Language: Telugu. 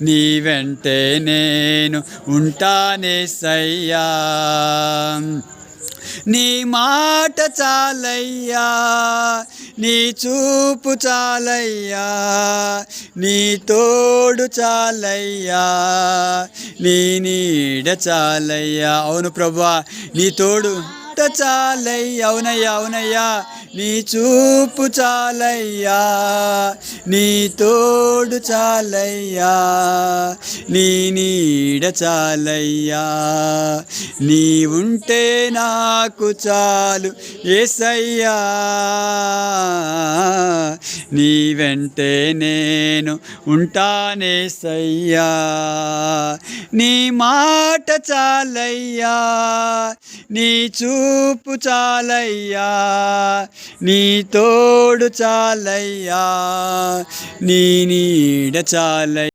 నీ వెంటే నేను ఉంటానేసయ్యా. నీ మాట చాలయ్యా, నీ చూపు చాలయ్యా, నీ తోడు చాలయ్యా, నీ నీడ చాలయ్యా. అవును ప్రభువా, నీ తోడు చాలయ్యా. అవునయ్యా, అవునయ్యా, నీ చూపు చాలయ్యా, నీ తోడు చాలయ్యా, నీ నీడ చాలయ్యా. నీ ఉంటే నాకు చాలు యేసయ్యా, నీ వెంటే నేను ఉంటానేసయ్యా. నీ మాట చాలయ్యా, నీ చూపు చాలయ్యా, నీ తోడు చాలయ్యా, నీ నీడ చాలయ్యా.